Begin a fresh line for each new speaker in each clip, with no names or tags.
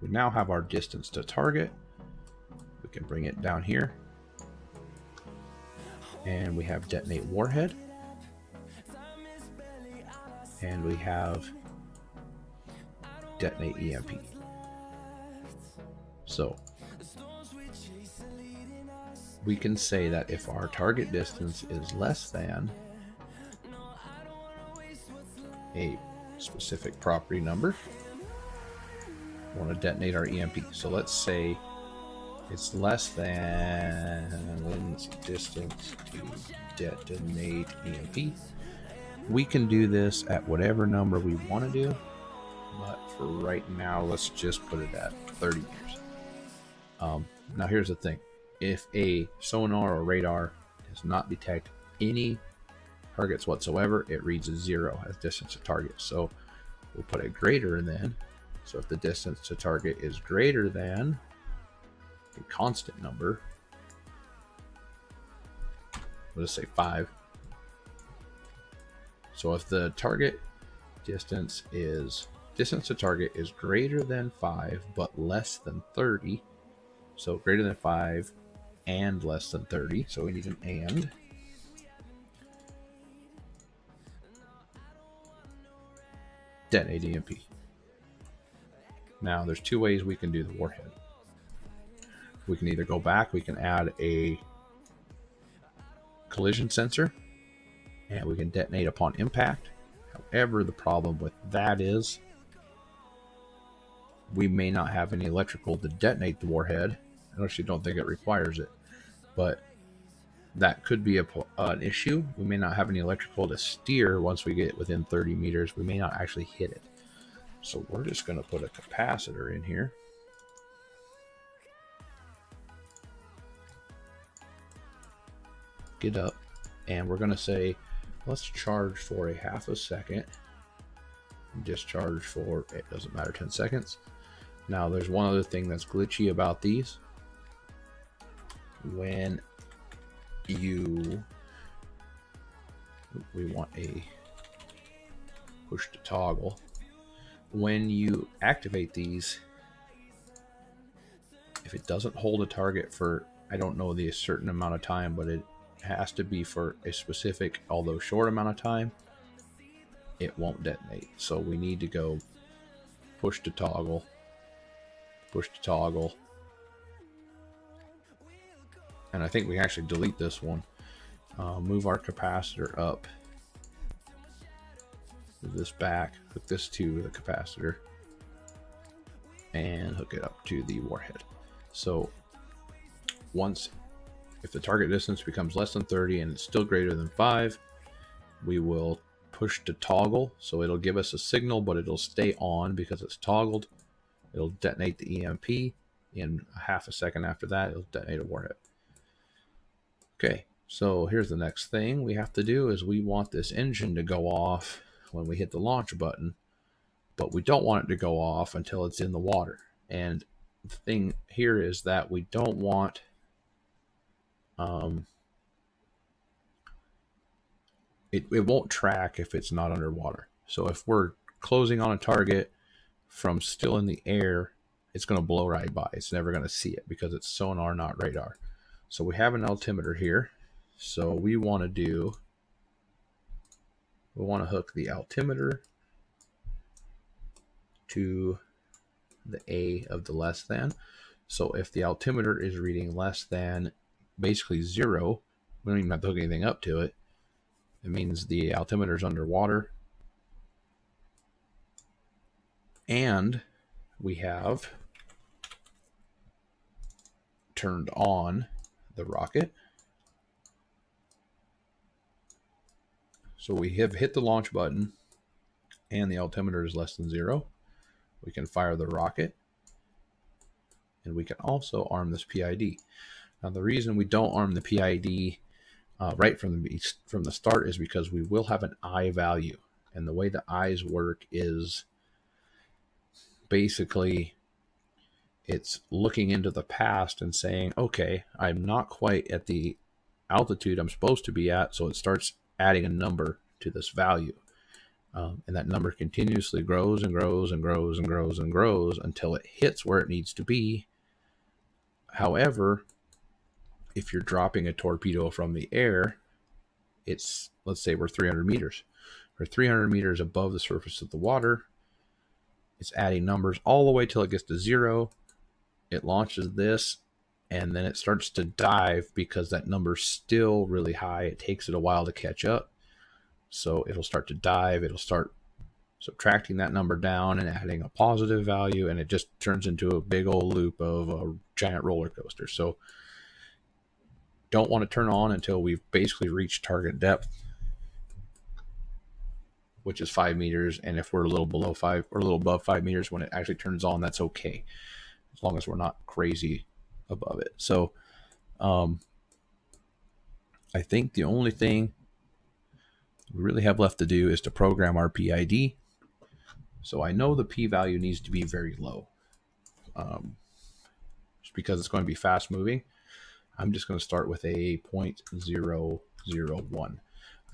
we now have our distance to target. We can bring it down here. And we have detonate warhead. And we have detonate EMP. So we can say that if our target distance is less than a specific property number, we want to detonate our EMP. So let's say it's less than distance to detonate EMP. We can do this at whatever number we want to do, but for right now, let's just put it at 30 meters. Now here's the thing. If a sonar or radar does not detect any targets whatsoever, it reads a 0 as distance to target. So we'll put a greater than. So if the distance to target is greater than a constant number, we'll just say 5. So if the target distance to target is greater than 5 but less than 30, so greater than 5 and less than 30, so we need an and. Detonate EMP. Now there's two ways we can do the warhead. We can either go back, we can add a collision sensor, and we can detonate upon impact. However, the problem with that is we may not have any electrical to detonate the warhead. I actually don't think it requires it, but that could be an issue. We may not have any electrical to steer once we get within 30 meters. We may not actually hit it. So we're just going to put a capacitor in here. Get up, and we're going to say, let's charge for a half a second. Discharge for, it doesn't matter, 10 seconds. Now there's one other thing that's glitchy about these. When we want a push to toggle. When you activate these, if it doesn't hold a target for, I don't know the certain amount of time, but it has to be for a specific, although short amount of time, it won't detonate. So we need to go push to toggle, and I think we actually delete this one. Move our capacitor up, move this back, hook this to the capacitor, and hook it up to the warhead. So if the target distance becomes less than 30 and it's still greater than 5, we will push to toggle. So it'll give us a signal, but it'll stay on because it's toggled. It'll detonate the EMP. In a half a second after that, it'll detonate a warhead. Okay, so here's the next thing we have to do is we want this engine to go off when we hit the launch button, but we don't want it to go off until it's in the water. And the thing here is that we don't want it won't track if it's not underwater. So if we're closing on a target from still in the air, it's going to blow right by. It's never going to see it because it's sonar, not radar. So we have an altimeter here. So we want to hook the altimeter to the A of the less than. So if the altimeter is reading less than basically 0, we don't even have to hook anything up to it. It means the altimeter is underwater. And we have turned on the rocket. So we have hit the launch button and the altimeter is less than 0. We can fire the rocket, and we can also arm this PID. Now the reason we don't arm the PID right from the start is because we will have an I value, and the way the I's work is basically it's looking into the past and saying, okay, I'm not quite at the altitude I'm supposed to be at, so it starts adding a number to this value. And that number continuously grows and grows and grows and grows and grows until it hits where it needs to be. However, if you're dropping a torpedo from the air, it's, let's say we're 300 meters. We're 300 meters above the surface of the water. It's adding numbers all the way till it gets to 0. It launches this, and then it starts to dive because that number's still really high. It takes it a while to catch up. So it'll start to dive. It'll start subtracting that number down and adding a positive value, and it just turns into a big old loop of a giant roller coaster. So don't want to turn on until we've basically reached target depth, which is 5 meters. And if we're a little below 5 or a little above 5 meters when it actually turns on, that's okay, as long as we're not crazy above it. So I think the only thing we really have left to do is to program our PID. So I know the P value needs to be very low, just because it's going to be fast moving. I'm just going to start with a 0.001.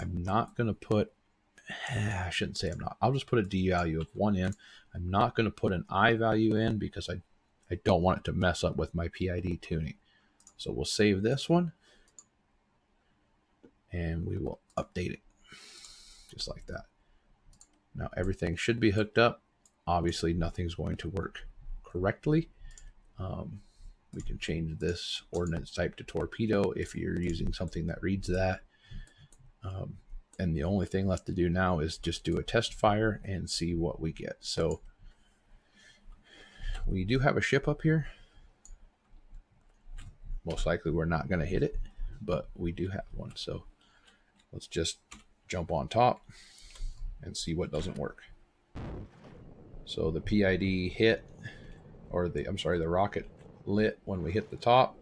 I'm not going to put, I shouldn't say I'm not, I'll just put a D value of 1 in. I'm not going to put an I value in because I don't want it to mess up with my PID tuning. So we'll save this one and we will update it just like that. Now everything should be hooked up. Obviously nothing's going to work correctly. We can change this ordnance type to torpedo if you're using something that reads that. And the only thing left to do now is just do a test fire and see what we get. So we do have a ship up here. Most likely we're not going to hit it, but we do have one. So let's just jump on top and see what doesn't work. So the PID hit, or the rocket lit when we hit the top.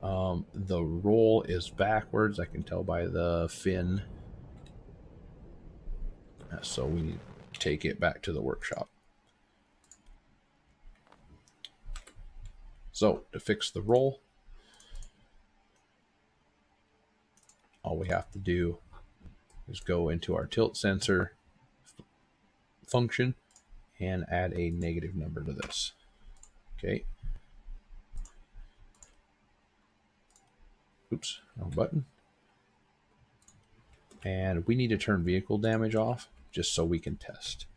The roll is backwards. I can tell by the fin. So we need to take it back to the workshop. So to fix the roll, all we have to do is go into our tilt sensor function and add a negative number to this. Okay. Oops, wrong button. And we need to turn vehicle damage off just so we can test.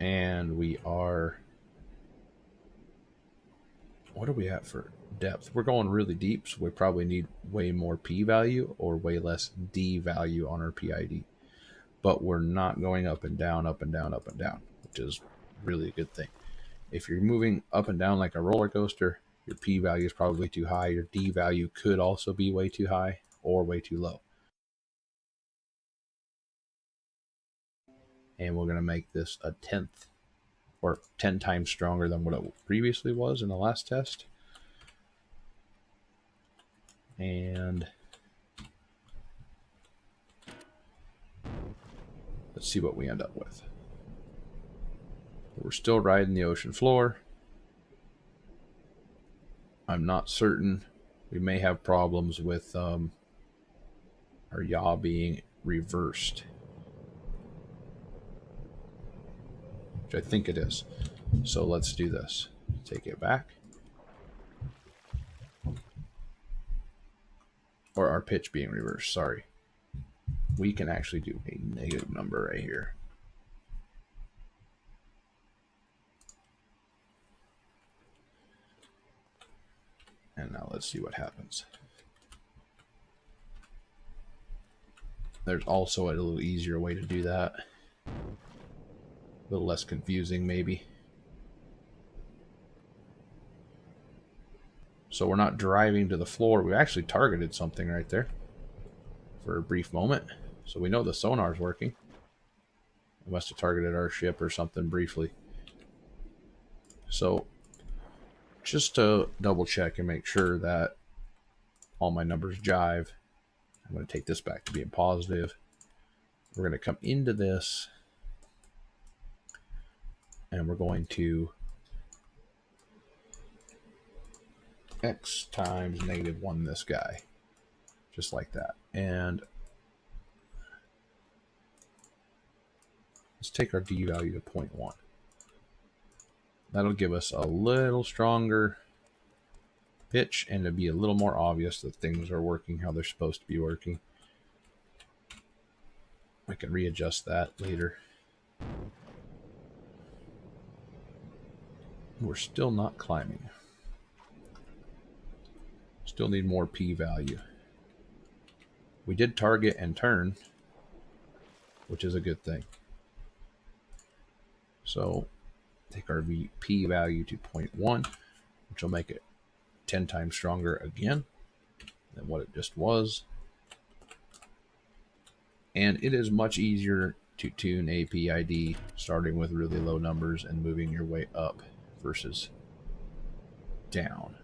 And we are, what are we at for depth? We're going really deep, so we probably need way more P value or way less D value on our PID. But we're not going up and down, up and down, up and down, which is really a good thing. If you're moving up and down like a roller coaster, your P value is probably too high. Your D value could also be way too high or way too low. And we're going to make this a 10th or 10 times stronger than what it previously was in the last test. And let's see what we end up with. We're still riding the ocean floor. I'm not certain. We may have problems with our yaw being reversed, which I think it is. So let's do this. Take it back. Or our pitch being reversed, sorry. We can actually do a negative number right here. And now let's see what happens. There's also a little easier way to do that. A little less confusing maybe. So we're not driving to the floor. We actually targeted something right there for a brief moment. So we know the sonar's working. We must have targeted our ship or something briefly. So just to double check and make sure that all my numbers jive, I'm going to take this back to being positive. We're going to come into this and we're going to x times -1 this guy. Just like that. And let's take our D value to 0.1. That'll give us a little stronger pitch and it'll be a little more obvious that things are working how they're supposed to be working. I can readjust that later. We're still not climbing. Still need more p-value. We did target and turn, which is a good thing. So take our p-value to 0.1, which will make it 10 times stronger again than what it just was. And it is much easier to tune a PID starting with really low numbers and moving your way up versus down.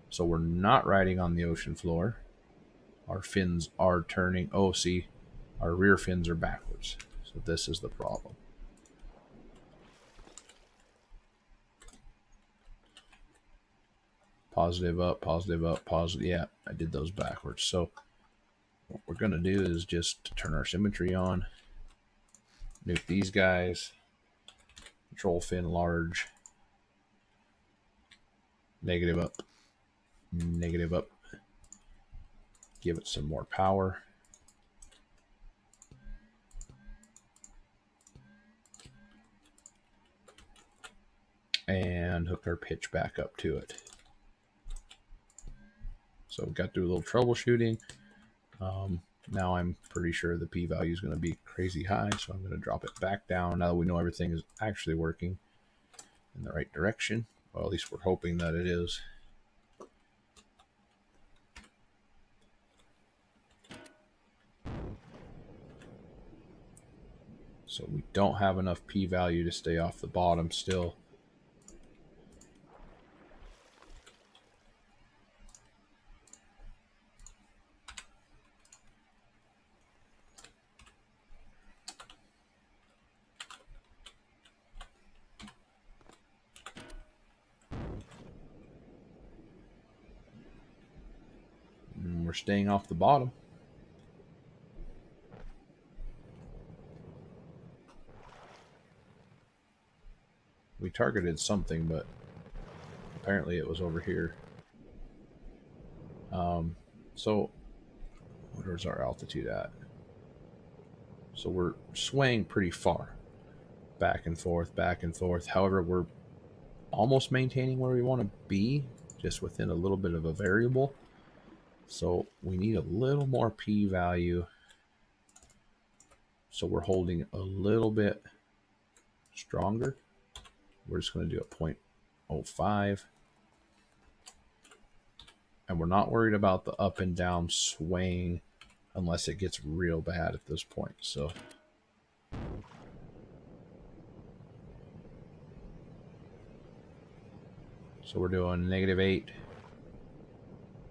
So we're not riding on the ocean floor. Our fins are turning. Oh, see, our rear fins are backwards. So this is the problem. Positive up, positive up, positive. Yeah, I did those backwards. So what we're going to do is just turn our symmetry on. Nuke these guys. Control fin large. Negative up. Negative up. Give it some more power. And hook our pitch back up to it. So we got to do a little troubleshooting. Now I'm pretty sure the p-value is going to be crazy high, so I'm going to drop it back down now that we know everything is actually working in the right direction. Well, at least we're hoping that it is. So we don't have enough p-value to stay off the bottom still. And we're staying off the bottom. We targeted something, but apparently it was over here. So where's our altitude at? So we're swaying pretty far, back and forth, back and forth. However, we're almost maintaining where we want to be, just within a little bit of a variable. So we need a little more p-value. So we're holding a little bit stronger. We're just going to do a 0.05. And we're not worried about the up and down swaying unless it gets real bad at this point. So we're doing -8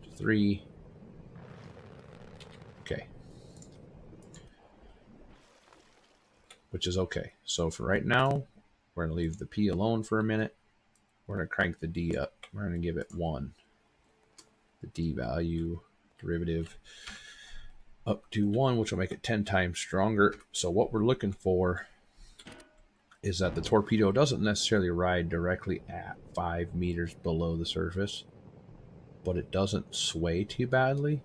to 3. Okay. Which is okay. So for right now, we're going to leave the P alone for a minute. We're going to crank the D up. We're going to give it 1. The D value derivative up to 1, which will make it 10 times stronger. So what we're looking for is that the torpedo doesn't necessarily ride directly at 5 meters below the surface, but it doesn't sway too badly,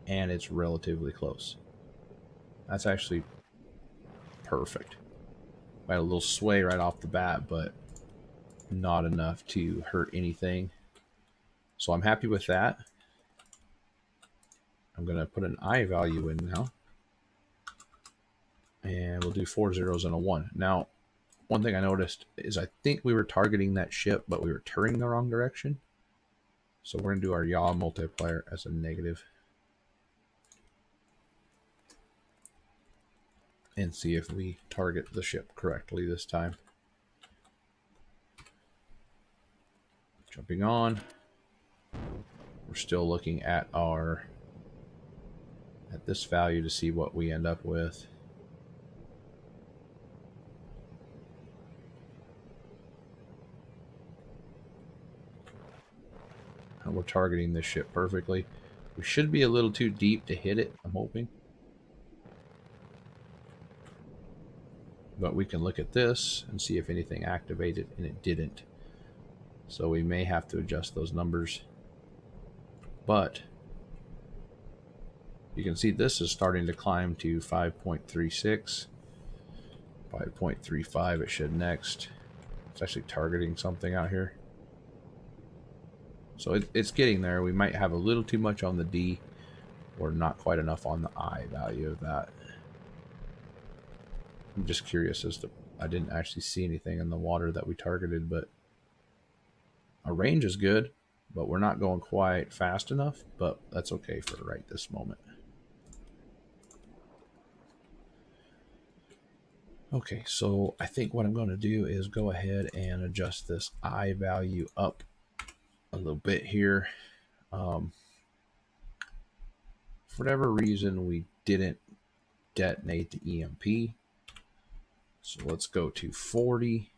and it's relatively close. That's actually perfect. I had a little sway right off the bat, but not enough to hurt anything. So I'm happy with that. I'm going to put an I value in now. And we'll do 4 zeros and a 1. Now, one thing I noticed is I think we were targeting that ship, but we were turning the wrong direction. So we're going to do our yaw multiplier as a negative. And see if we target the ship correctly this time. Jumping on. We're still looking at this value to see what we end up with. and we're targeting this ship perfectly. We should be a little too deep to hit it, I'm hoping. But we can look at this and see if anything activated, and it didn't. So we may have to adjust those numbers. But you can see this is starting to climb to 5.36. 5.35 it should next. It's actually targeting something out here. So it's getting there. We might have a little too much on the D or not quite enough on the I value of that. I'm just curious as to, I didn't actually see anything in the water that we targeted, but our range is good, but we're not going quite fast enough, but that's okay for right this moment. Okay, so I think what I'm going to do is go ahead and adjust this I value up a little bit here. For whatever reason, we didn't detonate the EMP. So let's go to 40.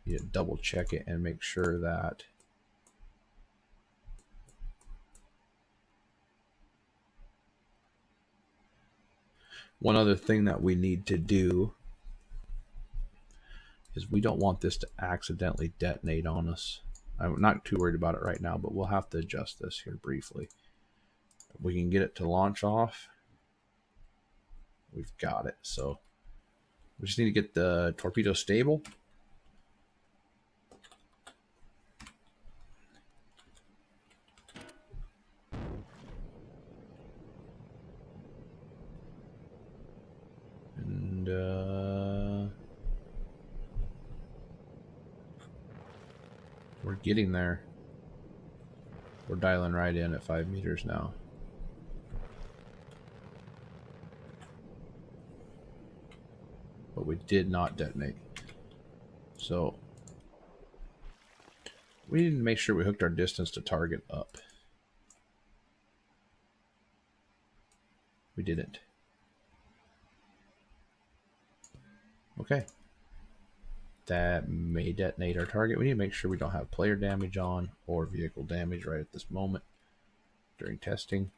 You double check it and make sure that one other thing that we need to do is we don't want this to accidentally detonate on us. I'm not too worried about it right now, but we'll have to adjust this here briefly. If we can get it to launch off, we've got it. So we just need to get the torpedo stable. And we're getting there. We're dialing right in at 5 meters now. But we did not detonate. So we need to make sure we hooked our distance to target up. We didn't. Okay. That may detonate our target. We need to make sure we don't have player damage on or vehicle damage right at this moment during testing.